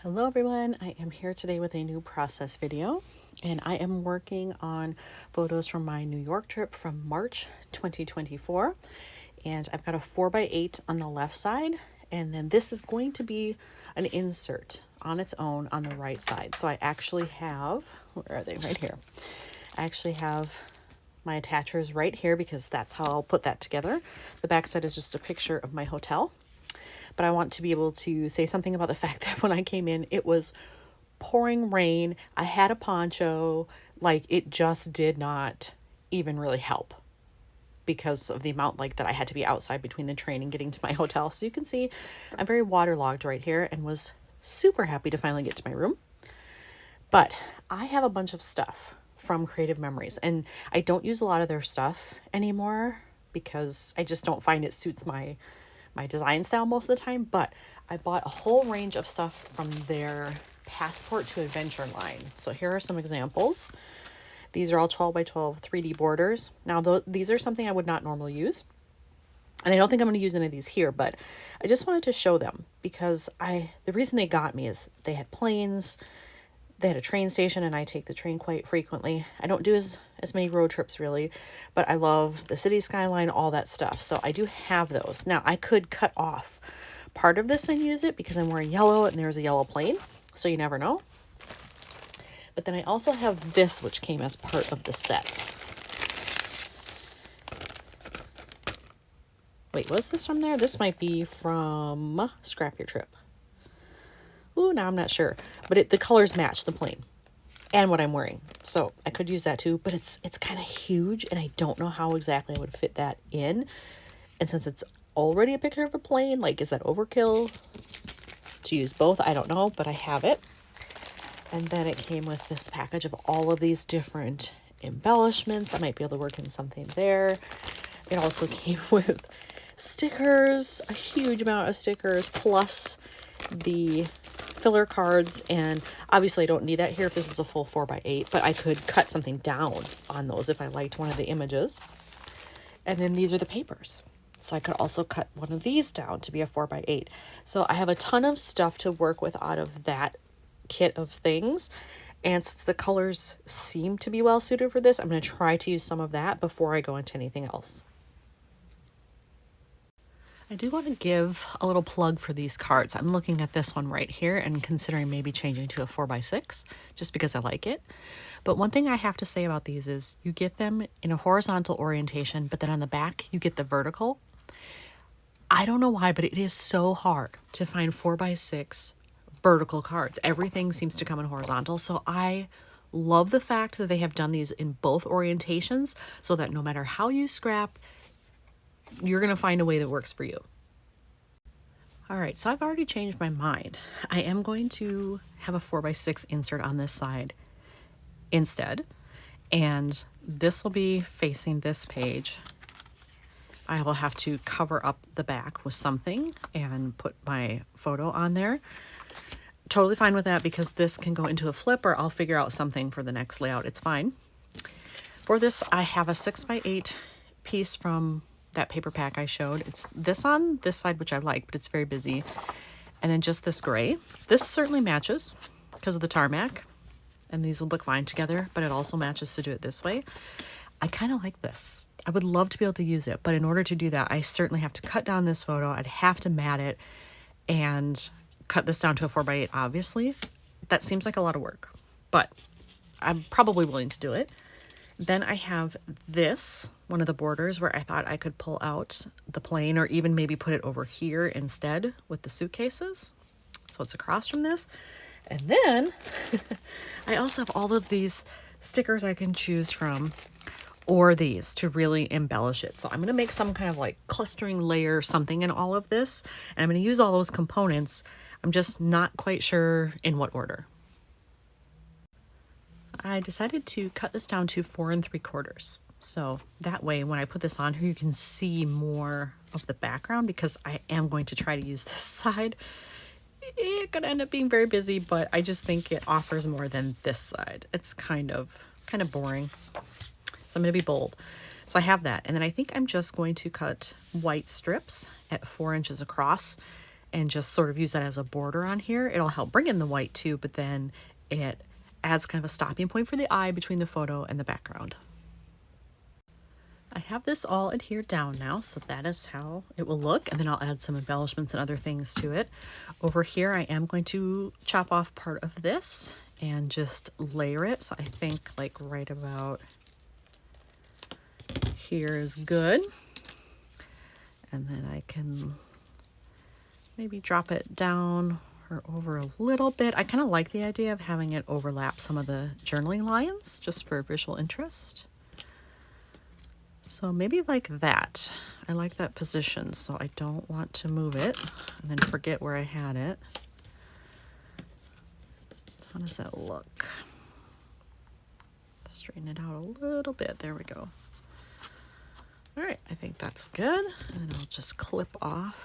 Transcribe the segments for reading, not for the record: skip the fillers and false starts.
Hello everyone, I am here today with a new process video and I am working on photos from my New York trip from March 2024, and I've got a 4x8 on the left side, and then this is going to be an insert on its own on the right side. So I actually have, where are they? Right here. I actually have my attachers right here because that's how I'll put that together. The back side is just a picture of my hotel. But I want to be able to say something about the fact that when I came in, it was pouring rain. I had a poncho. Like, it just did not even really help because of the amount that I had to be outside between the train and getting to my hotel. So you can see I'm very waterlogged right here and was super happy to finally get to my room. But I have a bunch of stuff from Creative Memories, and I don't use a lot of their stuff anymore because I just don't find it suits my design style most of the time. But I bought a whole range of stuff from their Passport to Adventure line. So here are some examples. These are all 12 by 12 3D borders. Now, these are something I would not normally use, and I don't think I'm going to use any of these here, but I just wanted to show them because the reason they got me is they had planes, they had a train station, and I take the train quite frequently. I don't do as many road trips really, but I love the city skyline, all that stuff. So I do have those. Now I could cut off part of this and use it because I'm wearing yellow and there's a yellow plane. So you never know. But then I also have this, which came as part of the set. Wait, was this from there? This might be from Scrap Your Trip. Ooh, now I'm not sure. But the colors match the plane and what I'm wearing. So I could use that too, but it's kind of huge and I don't know how exactly I would fit that in. And since it's already a picture of a plane, is that overkill to use both? I don't know, but I have it. And then it came with this package of all of these different embellishments. I might be able to work in something there. It also came with stickers, a huge amount of stickers, plus the filler cards. And obviously I don't need that here if this is a full 4x8, but I could cut something down on those if I liked one of the images. And then these are the papers. So I could also cut one of these down to be a 4x8. So I have a ton of stuff to work with out of that kit of things. And since the colors seem to be well suited for this, I'm going to try to use some of that before I go into anything else. I do want to give a little plug for these cards. I'm looking at this one right here and considering maybe changing to a 4x6 just because I like it. But one thing I have to say about these is you get them in a horizontal orientation, but then on the back you get the vertical. I don't know why, but it is so hard to find 4x6 vertical cards. Everything seems to come in horizontal. So I love the fact that they have done these in both orientations so that no matter how you scrap, you're going to find a way that works for you. All right, so I've already changed my mind. I am going to have a 4x6 insert on this side instead, and this will be facing this page. I will have to cover up the back with something and put my photo on there. Totally fine with that because this can go into a flip, or I'll figure out something for the next layout. It's fine. For this, I have a 6x8 piece from that paper pack I showed. It's this on this side, which I like, but it's very busy. And then just this gray. This certainly matches because of the tarmac, and these would look fine together, but it also matches to do it this way. I kind of like this. I would love to be able to use it, but in order to do that, I certainly have to cut down this photo. I'd have to mat it and cut this down to a 4x8, obviously. That seems like a lot of work, but I'm probably willing to do it. Then I have this, one of the borders where I thought I could pull out the plane or even maybe put it over here instead with the suitcases. So it's across from this. And then I also have all of these stickers I can choose from, or these to really embellish it. So I'm going to make some kind of clustering layer something in all of this. And I'm going to use all those components. I'm just not quite sure in what order. I decided to cut this down to 4 3/4. So that way, when I put this on here, you can see more of the background because I am going to try to use this side. It could end up being very busy, but I just think it offers more than this side. It's kind of boring. So I'm going to be bold. So I have that. And then I think I'm just going to cut white strips at 4 inches across and just sort of use that as a border on here. It'll help bring in the white too, but then it adds kind of a stopping point for the eye between the photo and the background. I have this all adhered down now, so that is how it will look, and then I'll add some embellishments and other things to it. Over here I am going to chop off part of this and just layer it, so I think like right about here is good. And then I can maybe drop it down or over a little bit. I kind of like the idea of having it overlap some of the journaling lines just for visual interest. So maybe like that. I like that position, so I don't want to move it and then forget where I had it. How does that look? Straighten it out a little bit. There we go. All right, I think that's good. And I'll just clip off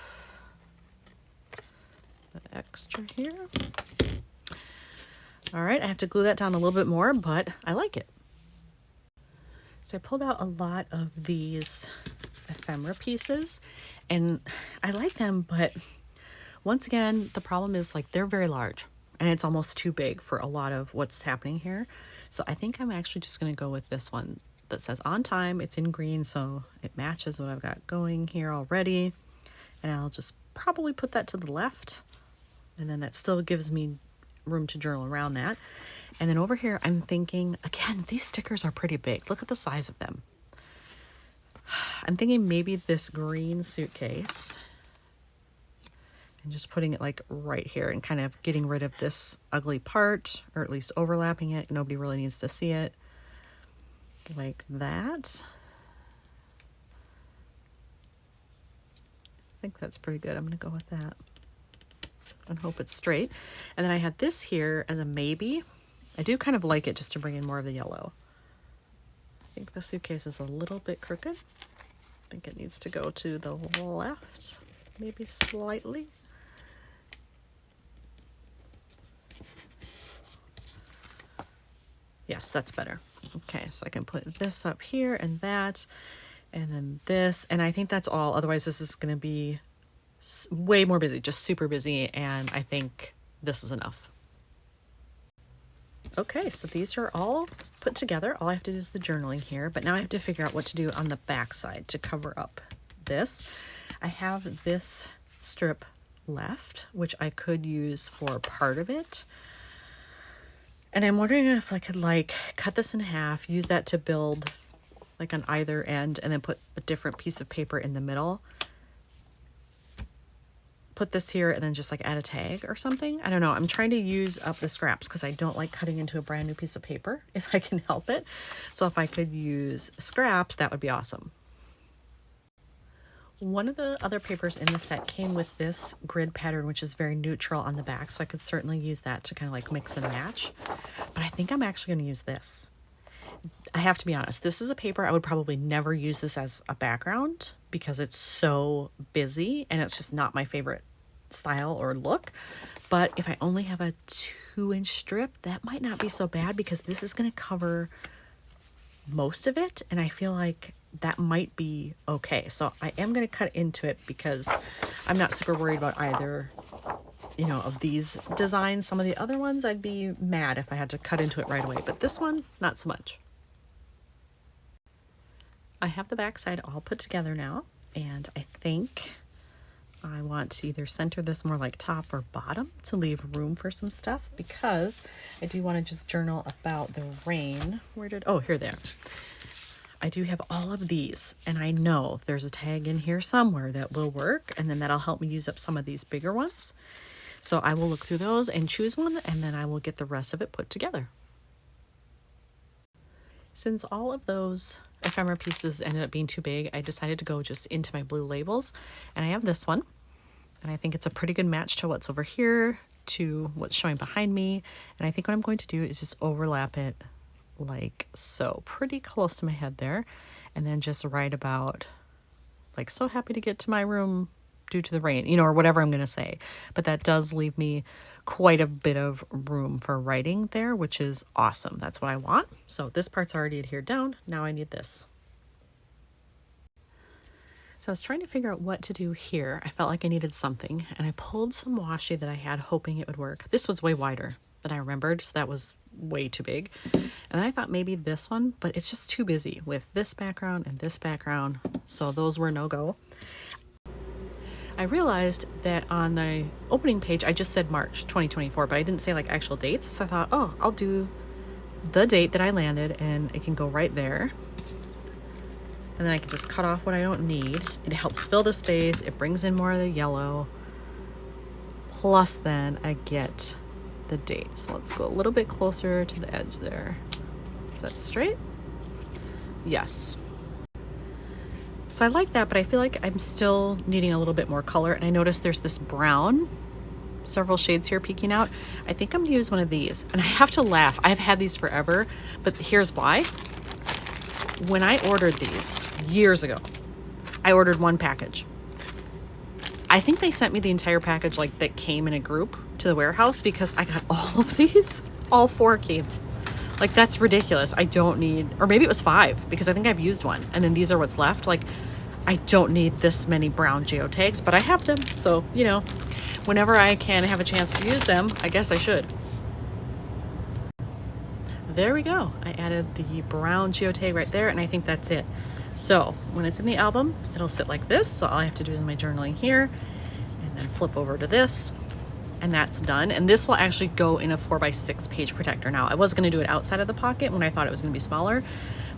the extra here. All right, I have to glue that down a little bit more, but I like it. So I pulled out a lot of these ephemera pieces, and I like them, but once again, the problem is like they're very large, and it's almost too big for a lot of what's happening here. So I think I'm actually just gonna go with this one that says on time. It's in green, so it matches what I've got going here already. And I'll just probably put that to the left, and then that still gives me room to journal around that. And then over here, I'm thinking, again, these stickers are pretty big. Look at the size of them. I'm thinking maybe this green suitcase and just putting it like right here and kind of getting rid of this ugly part, or at least overlapping it. Nobody really needs to see it. Like that. I think that's pretty good. I'm gonna go with that and hope it's straight. And then I had this here as a maybe. I do kind of like it just to bring in more of the yellow. I think the suitcase is a little bit crooked. I think it needs to go to the left, maybe slightly. Yes, that's better. Okay, so I can put this up here and that, and then this, and I think that's all. Otherwise, this is going to be way more busy, just super busy, and I think this is enough. Okay, so these are all put together. All I have to do is the journaling here, but now I have to figure out what to do on the back side to cover up this. I have this strip left, which I could use for part of it. And I'm wondering if I could like cut this in half, use that to build like on either end, and then put a different piece of paper in the middle. Put this here and then just like add a tag or something. I don't know. I'm trying to use up the scraps because I don't like cutting into a brand new piece of paper if I can help it. So if I could use scraps, that would be awesome. One of the other papers in the set came with this grid pattern, which is very neutral on the back, so I could certainly use that to kind of like mix and match. But I think I'm actually going to use this. I have to be honest, this is a paper I would probably never use this as a background because it's so busy and it's just not my favorite style or look. But if I only have a 2-inch strip, that might not be so bad because this is going to cover most of it, and I feel like that might be okay. So I am going to cut into it because I'm not super worried about either, you know, of these designs. Some of the other ones I'd be mad if I had to cut into it right away, but this one, not so much. I have the back side all put together now, and I think I want to either center this more like top or bottom to leave room for some stuff, because I do want to just journal about the rain. Oh, here they are. I do have all of these, and I know there's a tag in here somewhere that will work, and then that'll help me use up some of these bigger ones. So I will look through those and choose one, and then I will get the rest of it put together. Since all of those ephemera pieces ended up being too big, I decided to go just into my blue labels, and I have this one, and I think it's a pretty good match to what's over here, to what's showing behind me, and I think what I'm going to do is just overlap it like so, pretty close to my head there, and then just write about like, so happy to get to my room due to the rain, you know, or whatever I'm going to say. But that does leave me quite a bit of room for writing there, which is awesome. That's what I want. So this part's already adhered down. Now I need this. So I was trying to figure out what to do here. I felt like I needed something, and I pulled some washi that I had, hoping it would work. This was way wider than I remembered, so that was way too big. And then I thought maybe this one, but it's just too busy with this background and this background, so those were no-go. I realized that on the opening page, I just said March 2024, but I didn't say like actual dates, so I thought, oh, I'll do the date that I landed, and it can go right there. And then I can just cut off what I don't need. It helps fill the space. It brings in more of the yellow. Plus then I get the date. So let's go a little bit closer to the edge there. Is that straight? Yes. So I like that, but I feel like I'm still needing a little bit more color. And I noticed there's this brown, several shades here peeking out. I think I'm gonna use one of these. And I have to laugh. I've had these forever, but here's why. When I ordered these years ago, I ordered one package. I think they sent me the entire package like that came in a group to the warehouse because I got all of these. All 4 came. Like, that's ridiculous. I don't need, or maybe it was 5 because I think I've used one. And then these are what's left. Like, I don't need this many brown geotags, but I have them. So, you know, whenever I can have a chance to use them, I guess I should. There we go. I added the brown geotag right there, and I think that's it. So when it's in the album, it'll sit like this. So all I have to do is my journaling here, and then flip over to this, and that's done. And this will actually go in a 4x6 page protector. Now, I was gonna do it outside of the pocket when I thought it was gonna be smaller,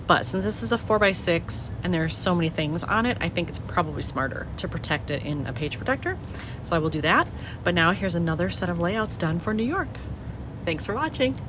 but since this is a 4x6 and there's so many things on it, I think it's probably smarter to protect it in a page protector. So I will do that. But now here's another set of layouts done for New York. Thanks for watching.